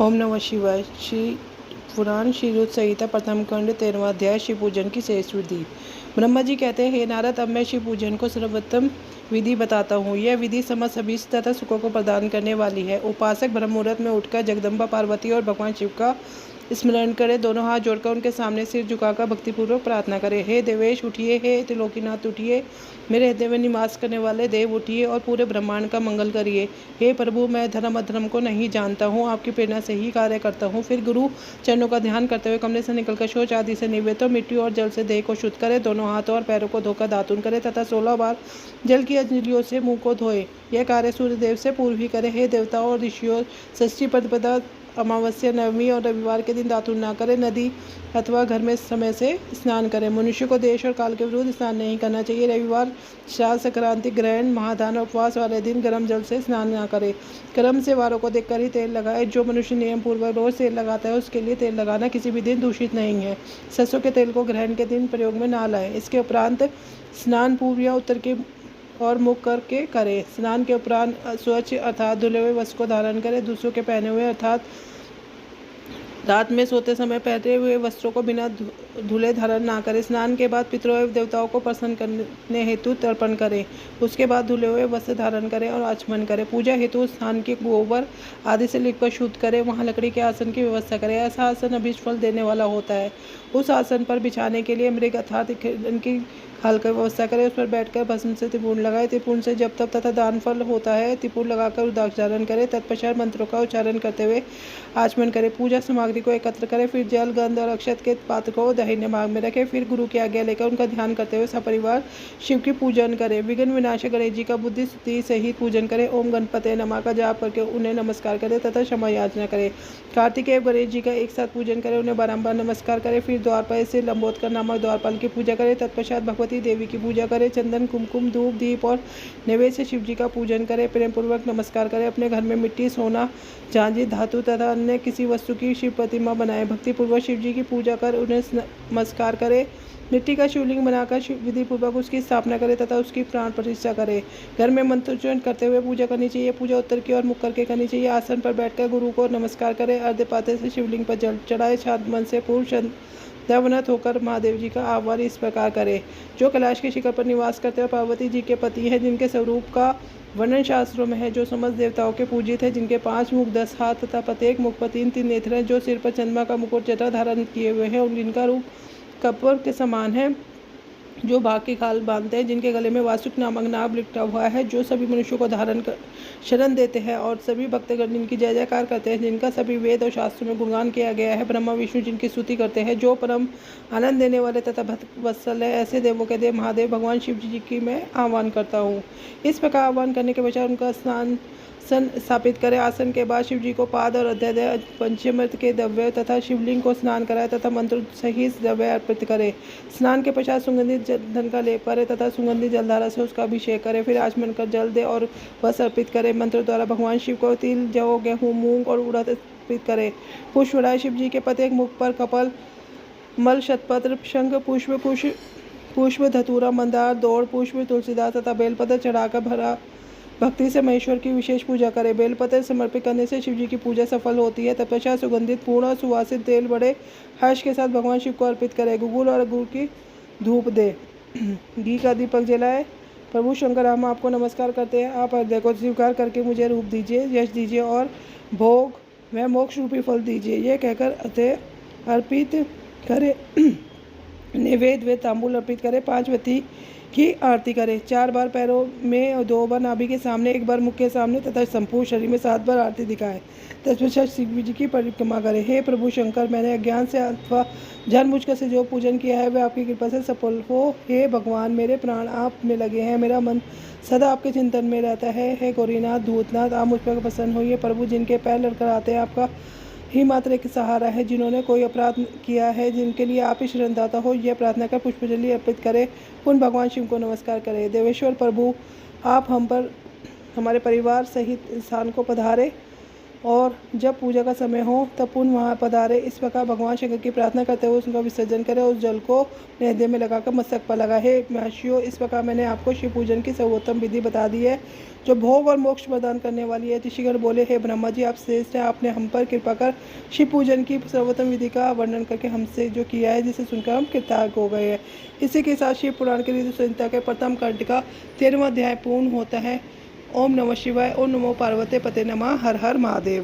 ओम नमः शिवाय। श्री पुराण श्री रुद्र संहिता प्रथम खंड 13वां अध्याय शिव पूजन की शेष विधि। ब्रह्मा जी कहते हैं, हे नारद, अब मैं शिव पूजन को सर्वोत्तम विधि बताता हूँ। यह विधि समस्त अभीष्ट तथा सुखों को प्रदान करने वाली है। उपासक ब्रह्म मुहूर्त में उठकर जगदम्बा पार्वती और भगवान शिव का स्मरण करे, दोनों हाथ जोड़कर उनके सामने सिर झुकाकर भक्तिपूर्वक प्रार्थना करे। हे देवेश उठिए, हे त्रिलोकीनाथ उठिए, मेरे हृदय में निवास करने वाले देव उठिए और पूरे ब्रह्मांड का मंगल करिए। हे प्रभु, मैं धर्म अधर्म को नहीं जानता हूँ, आपकी प्रेरणा से ही कार्य करता हूँ। फिर गुरु चरणों का ध्यान करते हुए कमरे से निकलकर शौच आदि से निवृत्त हो मिट्टी और जल से देह को शुद्ध करे, दोनों हाथों और पैरों को धोकर दातुन करे तथा 16 बार जल की अंजलियों से मुंह को धोए। यह कार्य सूर्यदेव से पूर्व ही करे। हे देवताओं और ऋषियों, षष्ठी प्रतिपदा, अमावस्या, नवमी और रविवार के दिन दातुन ना करें। नदी अथवा घर में समय से स्नान करें। मनुष्य को देश और काल के विरुद्ध स्नान नहीं करना चाहिए। रविवार, श्राद्ध, संक्रांति, ग्रहण, महादान और उपवास वाले दिन गर्म जल से स्नान ना करें। क्रम से वारों को देखकर ही तेल लगाए। जो मनुष्य नियम पूर्वक रोज तेल लगाता है, उसके लिए तेल लगाना किसी भी दिन दूषित नहीं है। सरसों के तेल को ग्रहण के दिन प्रयोग में ना लाए। इसके उपरांत स्नान पूर्व या उत्तर की और मुख करके करें। स्नान के उपरांत स्वच्छ अर्थात धुले हुए वस्त्र को धारण करें। दूसरों के पहने हुए अर्थात रात में सोते समय पहने हुए वस्त्रों को बिना धुले धारण ना करें। स्नान के बाद पितरों एवं देवताओं को प्रसन्न करने हेतु तर्पण करें। उसके बाद धुले हुए वस्त्र धारण करें और आचमन करें। पूजा हेतु स्थान के गोबर आदि से लिखकर शुद्ध करें। वहाँ लकड़ी के आसन की व्यवस्था करें। ऐसा आसन अभीष्ट फल देने वाला होता है। उस आसन पर बिछाने के लिए मृग अर्थात इनकी खाल की व्यवस्था करें। उस पर बैठकर भस्म से त्रिपुण लगाए। त्रिपुण से जब तप तथा दान फल होता है, त्रिपुण लगाकर रुद्राक्षारण करें। तत्पश्चात मंत्रों का उच्चारण करते हुए आचमन करें। पूजा सामग्री को एकत्र करें। फिर जल, गंध और अक्षत के पात्र को दाहिने भाग में रखें। फिर गुरु की आज्ञा लेकर उनका ध्यान करते हुए सपरिवार शिव की पूजन करें। विघ्न विनाशक गणेश जी का बुद्धि स्तुति सहित पूजन करें। ओम गणपते नमः का जाप करके उन्हें नमस्कार करें तथा क्षमा याचना करें। कार्तिकेय गणेश जी का एक साथ पूजन करें, उन्हें बारंबार नमस्कार करें। फिर द्वारपाल से लंबोदकर नामक द्वारपाल की पूजा करें। तत्पश्चात भगवती देवी की पूजा करें। चंदन, कुमकुम, धूप, दीप और नैवेद्य से शिव जी का पूजन करें। प्रेम पूर्वक नमस्कार करें। अपने घर में मिट्टी, सोना, चांदी, धातु तथा अन्य किसी वस्तु की शिव प्रतिमा बनाएं। भक्तिपूर्वक शिव जी की पूजा कर उन्हें नमस्कार करें। मिट्टी का शिवलिंग बनाकर विधि पूर्वक उसकी स्थापना करें तथा उसकी प्राण प्रतिष्ठा करें। घर में मंत्रोच्चारण करते हुए पूजा करनी चाहिए। पूजा उत्तर की ओर मुख करके करनी चाहिए। आसन पर बैठकर गुरु को नमस्कार करें। अर्घ्यपात्र से शिवलिंग पर जल चढ़ाए। शांत मन से पूर्ण दवनत होकर महादेव जी का आह्वान इस प्रकार करें। जो कैलाश के शिखर पर निवास करते हैं, पार्वती जी के पति हैं, जिनके स्वरूप का वर्णन शास्त्रों में है, जो समस्त देवताओं के पूजित है, जिनके 5 मुख, 10 हाथ तथा प्रत्येक मुख पर 3-3 नेत्र हैं, जो सिर पर चंद्रमा का मुकुट जटा धारण किए हुए हैं और जिनका रूप कपर के समान है, जो भाग की खाल बांधते हैं, जिनके गले में वासुक नामक नाग लिपटा हुआ है, जो सभी मनुष्यों को धारण कर शरण देते हैं और सभी भक्तगण जिनकी जय जयकार करते हैं, जिनका सभी वेद और शास्त्रों में गुणगान किया गया है, ब्रह्मा विष्णु जिनकी स्तुति करते हैं, जो परम आनंद देने वाले तथा भक्त वत्सल है, ऐसे देवों के देव महादेव भगवान शिव जी की मैं आह्वान करता हूँ। इस प्रकार आह्वान करने के पश्चात उनका स्नान स्थापित करें। आसन के बाद शिव जी को पाद और अध्याय पंचामृत के द्रव्य तथा शिवलिंग को स्नान कराए तथा मंत्र सहित द्रव्य अर्पित करें। स्नान के पश्चात सुगंधित धन का लेप करें तथा सुगंधित जलधारा से उसका अभिषेक करें। फिर आचमन कर जल दे और वस्त्र अर्पित करें। मंत्र द्वारा भगवान शिव को तिल, जौ, गेहूँ, मूंग और उड़द अर्पित करें। पुष्प उड़ाए। शिव जी के प्रत्येक मुख पर कपाल, मल, शतपत्र, शंख पुष्प, धतूरा, मंदार, दौड़ पुष्प, तुलसीदास तथा बेलपत्र चढ़ाकर भरा भक्ति से महेश्वर की विशेष पूजा करें। बेलपत्र समर्पित करने से शिव जी की पूजा सफल होती है। तत्पश्चात सुगंधित, पूर्ण सुवासित तेल बड़े हर्ष के साथ भगवान शिव को अर्पित करें। गुगुल और गुड़ की धूप दे। घी का दीपक जलाए। प्रभु शंकर, हम आपको नमस्कार करते हैं। आप हृदय को स्वीकार करके मुझे रूप दीजिए, यश दीजिए और भोग व मोक्ष रूपी फल दीजिए। यह कहकर अतः अर्पित करें। नैवेद्य व तांबूल अर्पित करें। 5 व्यक्ति की आरती करें। 4 बार पैरों में और 2 बार नाभि के सामने, 1 बार मुख के सामने तथा संपूर्ण शरीर में 7 बार आरती दिखाएं। तत्पश्चात शिव जी की परिक्रमा करें। हे प्रभु शंकर, मैंने अज्ञान से अथवा जानबूझकर से जो पूजन किया है वह आपकी कृपा से सफल हो। हे भगवान, मेरे प्राण आप में लगे हैं, मेरा मन सदा आपके चिंतन में रहता है। हे गौरीनाथ, धूतनाथ, आप मुझ पर प्रसन्न होइए। प्रभु, जिनके पैर लड़कर आते हैं, आपका ही मात्र एक सहारा है। जिन्होंने कोई अपराध किया है, जिनके लिए आप ही शरणदाता हो, यह प्रार्थना कर पुष्पजलि अर्पित करें। उन भगवान शिव को नमस्कार करें। देवेश्वर प्रभु, आप हम पर, हमारे परिवार सहित स्थान को पधारे और जब पूजा का समय हो तब पुण्य वहाँ पधारे। इस प्रकार भगवान शंकर की प्रार्थना करते हुए उसका विसर्जन करें। उस जल को नैवेद्य में लगाकर मस्तक पर लगाए। हे महर्षियों, इस प्रकार मैंने आपको शिव पूजन की सर्वोत्तम विधि बता दी है, जो भोग और मोक्ष प्रदान करने वाली है। ऋषिगण बोले, हे ब्रह्मा जी, आप श्रेष्ठ हैं। आपने हम पर कृपा कर शिव पूजन की सर्वोत्तम विधि का वर्णन करके हमसे जो किया है, जिसे सुनकर हम कृतज्ञ हो गए हैं। इसी के साथ शिव पुराण की ऋतु संहिता के प्रथम खंड का 13वां अध्याय पूर्ण होता है। ओम नमः शिवाय। ओम नमो पार्वती पते नमः। हर हर महादेव।